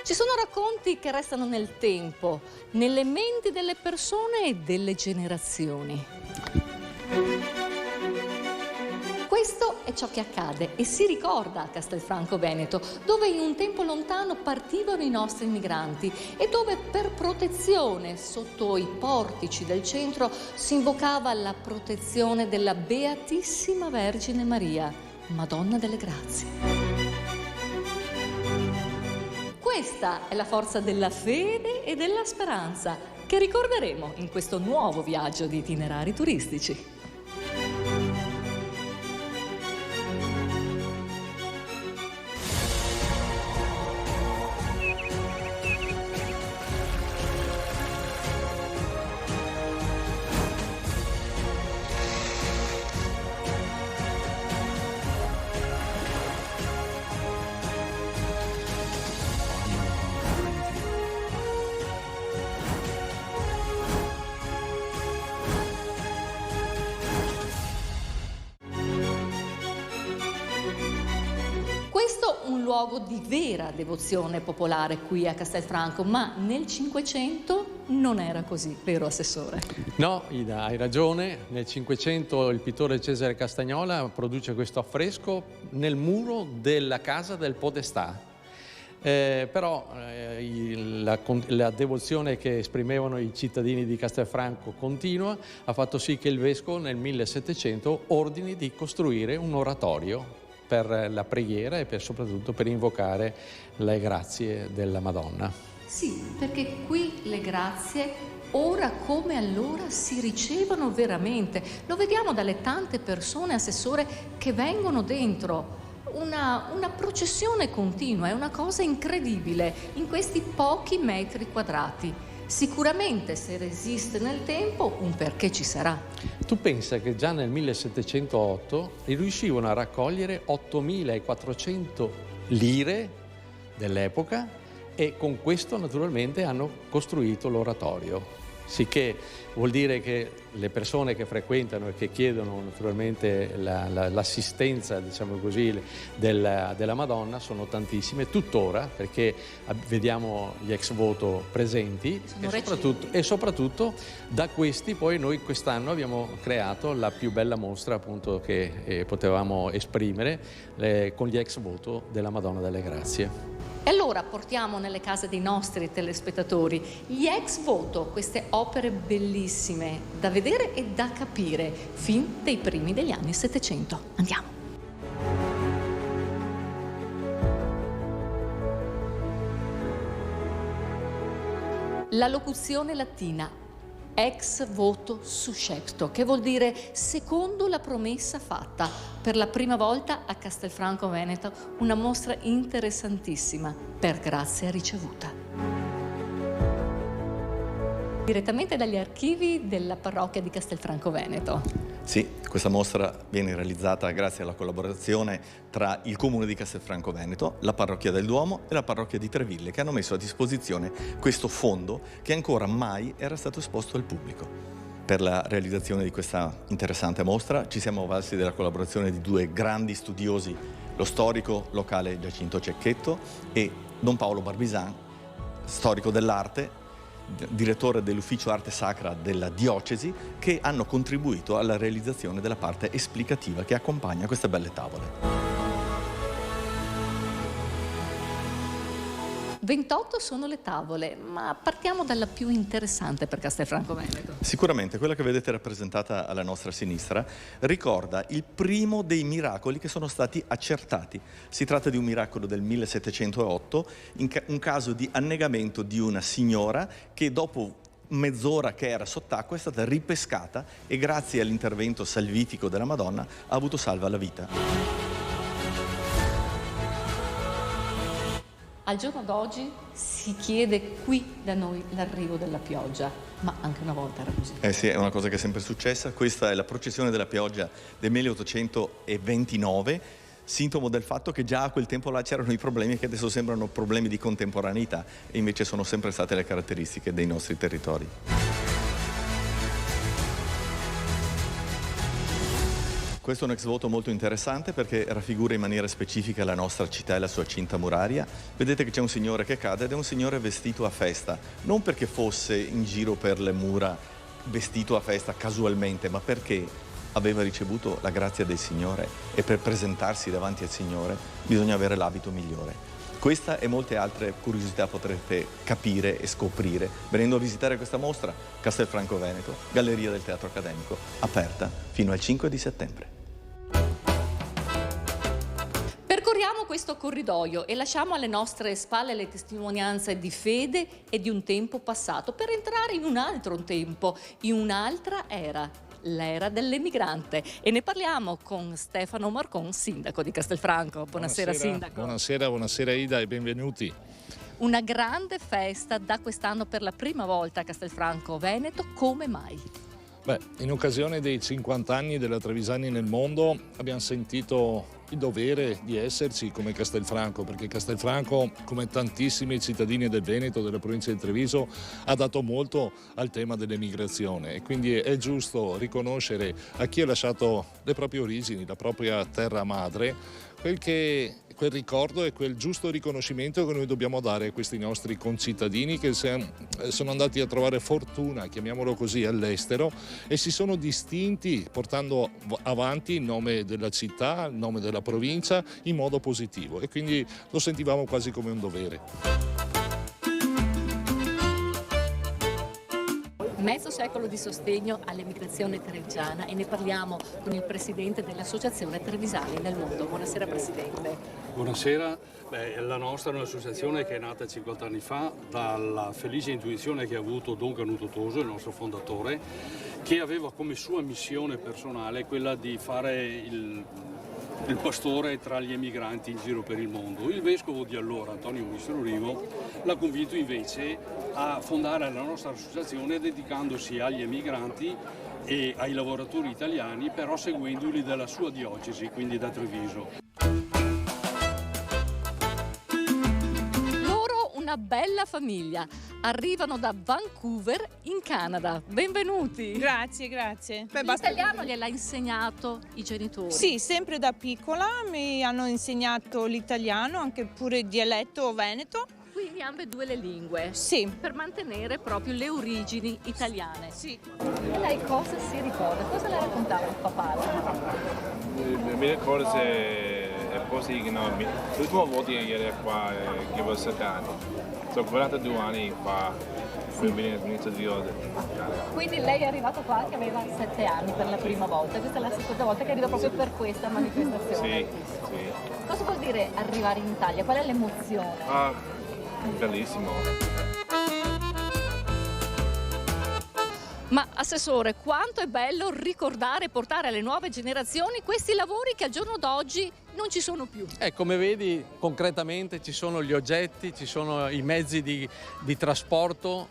Ci sono racconti che restano nel tempo, nelle menti delle persone e delle generazioni. Questo è ciò che accade e si ricorda a Castelfranco Veneto, dove in un tempo lontano partivano i nostri migranti e dove per protezione sotto i portici del centro si invocava la protezione della Beatissima Vergine Maria, Madonna delle Grazie. Questa è la forza della fede e della speranza che ricorderemo in questo nuovo viaggio di itinerari turistici. Un luogo di vera devozione popolare qui a Castelfranco, ma nel Cinquecento non era così, vero Assessore? No, Ida, hai ragione. Nel Cinquecento il pittore Cesare Castagnola produce questo affresco nel muro della casa del Podestà. La devozione che esprimevano i cittadini di Castelfranco continua, ha fatto sì che il vescovo nel 1700 ordini di costruire un oratorio per la preghiera e soprattutto per invocare le grazie della Madonna. Sì, perché qui le grazie ora come allora si ricevono veramente. Lo vediamo dalle tante persone, Assessore, che vengono dentro. Una processione continua, è una cosa incredibile in questi pochi metri quadrati. Sicuramente se resiste nel tempo un perché ci sarà. Tu pensa che già nel 1708 riuscivano a raccogliere 8.400 lire dell'epoca e con questo naturalmente hanno costruito l'oratorio. Sicché vuol dire che le persone che frequentano e che chiedono naturalmente l'assistenza, diciamo così, della Madonna sono tantissime, tuttora, perché vediamo gli ex voto presenti e soprattutto da questi poi noi quest'anno abbiamo creato la più bella mostra appunto che potevamo esprimere con gli ex voto della Madonna delle Grazie. E allora portiamo nelle case dei nostri telespettatori gli ex voto, queste opere bellissime da vedere e da capire fin dai primi degli anni 700. Andiamo. La locuzione latina ex voto suscepto, che vuol dire secondo la promessa fatta. Per la prima volta a Castelfranco Veneto una mostra interessantissima per grazia ricevuta. Direttamente dagli archivi della parrocchia di Castelfranco Veneto. Sì, questa mostra viene realizzata grazie alla collaborazione tra il Comune di Castelfranco Veneto, la Parrocchia del Duomo e la Parrocchia di Treville, che hanno messo a disposizione questo fondo che ancora mai era stato esposto al pubblico. Per la realizzazione di questa interessante mostra ci siamo avvalsi della collaborazione di due grandi studiosi, lo storico locale Giacinto Cecchetto e Don Paolo Barbisan, storico dell'arte, direttore dell'Ufficio Arte Sacra della Diocesi, che hanno contribuito alla realizzazione della parte esplicativa che accompagna queste belle tavole. 28 sono le tavole, ma partiamo dalla più interessante per Castelfranco Veneto. Sicuramente quella che vedete rappresentata alla nostra sinistra ricorda il primo dei miracoli che sono stati accertati. Si tratta di un miracolo del 1708, un caso di annegamento di una signora che dopo mezz'ora che era sott'acqua è stata ripescata e grazie all'intervento salvitico della Madonna ha avuto salva la vita. Al giorno d'oggi si chiede qui da noi l'arrivo della pioggia, ma anche una volta era così. Sì, è una cosa che è sempre successa. Questa è la processione della pioggia del 1829, sintomo del fatto che già a quel tempo là c'erano i problemi che adesso sembrano problemi di contemporaneità e invece sono sempre state le caratteristiche dei nostri territori. Questo è un ex voto molto interessante perché raffigura in maniera specifica la nostra città e la sua cinta muraria. Vedete che c'è un signore che cade ed è un signore vestito a festa, non perché fosse in giro per le mura vestito a festa casualmente, ma perché aveva ricevuto la grazia del Signore e per presentarsi davanti al Signore bisogna avere l'abito migliore. Questa e molte altre curiosità potrete capire e scoprire venendo a visitare questa mostra Castelfranco Veneto, Galleria del Teatro Accademico, aperta fino al 5 di settembre. Percorriamo questo corridoio e lasciamo alle nostre spalle le testimonianze di fede e di un tempo passato per entrare in un altro tempo, in un'altra era, l'era dell'emigrante. E ne parliamo con Stefano Marcon, sindaco di Castelfranco. Buonasera sindaco. Buonasera Ida e benvenuti. Una grande festa da quest'anno per la prima volta a Castelfranco Veneto, come mai? In occasione dei 50 anni della Trevisani nel mondo abbiamo sentito il dovere di esserci come Castelfranco, perché Castelfranco, come tantissimi cittadini del Veneto, della provincia di Treviso, ha dato molto al tema dell'emigrazione e quindi è giusto riconoscere a chi ha lasciato le proprie origini, la propria terra madre, quel ricordo e quel giusto riconoscimento che noi dobbiamo dare a questi nostri concittadini che sono andati a trovare fortuna, chiamiamolo così, all'estero e si sono distinti portando avanti il nome della città, il nome della provincia in modo positivo e quindi lo sentivamo quasi come un dovere. Mezzo secolo di sostegno all'emigrazione trevigiana e ne parliamo con il presidente dell'associazione Trevisani nel mondo. Buonasera Presidente. Buonasera, la nostra è un'associazione che è nata 50 anni fa dalla felice intuizione che ha avuto Don Canuto Toso, il nostro fondatore, che aveva come sua missione personale quella di fare il pastore tra gli emigranti in giro per il mondo. Il vescovo di allora, Antonio Mistro Rivo, l'ha convinto invece a fondare la nostra associazione dedicandosi agli emigranti e ai lavoratori italiani, però seguendoli dalla sua diocesi, quindi da Treviso. Loro una bella famiglia. Arrivano da Vancouver in Canada. Benvenuti. Grazie. L'italiano gliel'ha insegnato i genitori? Sì, sempre da piccola mi hanno insegnato l'italiano, anche pure il dialetto veneto. Quindi ambedue le lingue? Sì. Per mantenere proprio le origini italiane? Sì. E lei cosa si ricorda? Cosa le raccontava il papà? Mi ricordo se è così che l'ultima volta che ero qua che avevo 7 anni. Sono 42 anni fa, inizio di oggi. Quindi lei è arrivato qua che aveva 7 anni per la prima volta, questa è la seconda volta che arriva proprio per questa manifestazione. Sì. Cosa vuol dire arrivare in Italia? Qual è l'emozione? Bellissimo. Ma Assessore, quanto è bello ricordare e portare alle nuove generazioni questi lavori che al giorno d'oggi non ci sono più. Come vedi, concretamente ci sono gli oggetti, ci sono i mezzi di trasporto,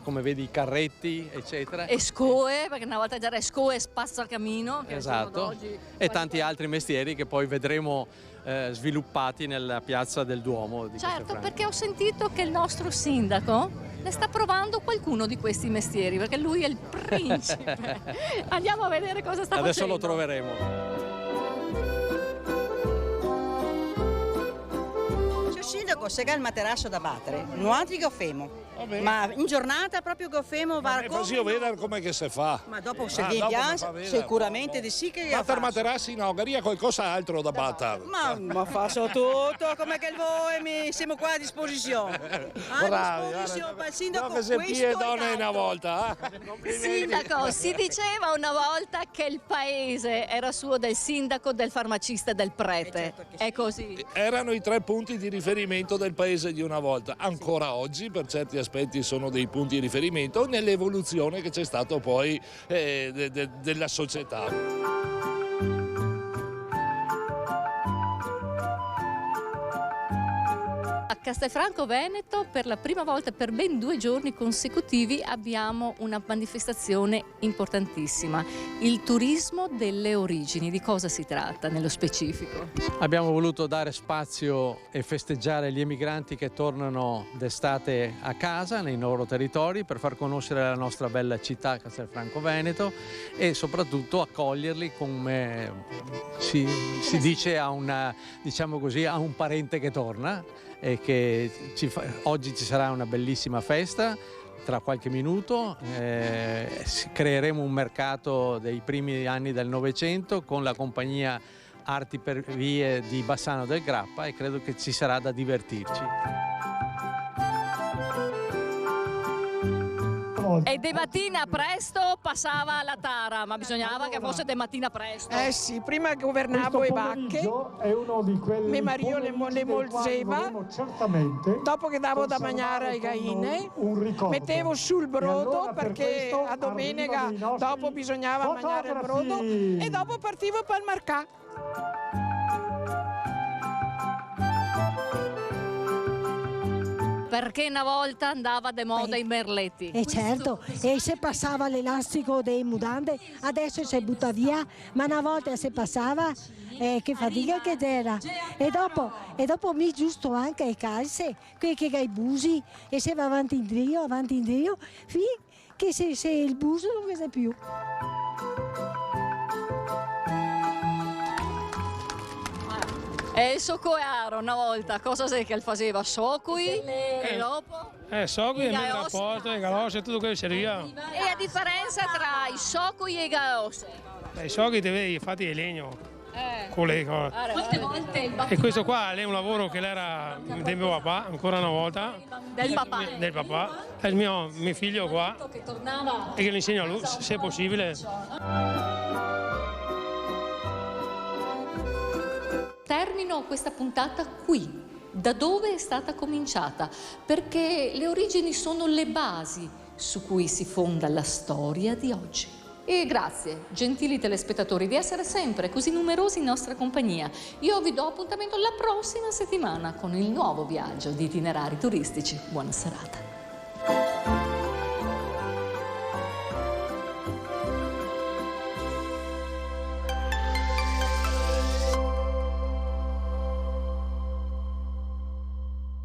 come vedi i carretti, eccetera. E scoe, perché una volta già era scoe e spazzacamino. Che esatto, e tanti altri mestieri che poi vedremo sviluppati nella piazza del Duomo di Certo, perché ho sentito che il nostro sindaco ne sta provando qualcuno di questi mestieri, perché lui è il principe. Andiamo a vedere cosa sta Adesso facendo. lo troveremo. Sindaco, se il materasso da battere, non altri goffemo. Ma in giornata proprio goffemo va Ma così io vedo come che si fa. Ma dopo se vi piace, sicuramente di sì che Battere materassi no, garia qualcos'altro da battere. Ma faccio tutto, come che voi siamo qua a disposizione. Bravi, il sindaco, no, se pie donne una volta. Sindaco, si diceva una volta che il paese era suo del sindaco, del farmacista e del prete. Certo che sì. È così. Erano i 3 punti di riferimento del paese di una volta. Ancora oggi, per certi aspetti, sono dei punti di riferimento nell'evoluzione che c'è stato poi della società. A Castelfranco Veneto per la prima volta per ben 2 giorni consecutivi abbiamo una manifestazione importantissima, il turismo delle origini. Di cosa si tratta nello specifico? Abbiamo voluto dare spazio e festeggiare gli emigranti che tornano d'estate a casa nei loro territori per far conoscere la nostra bella città Castelfranco Veneto e soprattutto accoglierli come si dice a un parente che torna e che oggi ci sarà una bellissima festa. Tra qualche minuto creeremo un mercato dei primi anni del Novecento con la compagnia Arti per Vie di Bassano del Grappa e credo che ci sarà da divertirci. E de mattina presto passava la tara, ma bisognava che fosse de mattina presto. Eh sì, prima governavo le vacche, mio marito le molzeva, dopo che davo da mangiare ai gaine, mettevo sul brodo perché a domenica dopo bisognava mangiare il brodo e dopo partivo per il mercato. Perché una volta andava de moda i merletti. E certo, e se passava l'elastico dei mutande, adesso si butta via, ma una volta se passava, che fatica che era. E dopo mi giusto anche i calze, che i busi, e se va avanti in drio, finché se il buso non vede più. E il soccoaro una volta, cosa sei che faceva? Soccui e dopo? Soccui è il rapporto, i galossi e tutto quello che serviva. E la differenza tra i soccui e i galossi? I soccui te vedi fatti di legno, con le cose. E questo qua è un lavoro che era del mio papà, ancora una volta. Del papà? Del papà. È il mio figlio qua, Che tornava e che le insegno a lui, se è possibile. Termino questa puntata qui, da dove è stata cominciata, perché le origini sono le basi su cui si fonda la storia di oggi. E grazie, gentili telespettatori, di essere sempre così numerosi in nostra compagnia. Io vi do appuntamento la prossima settimana con il nuovo viaggio di itinerari turistici. Buona serata.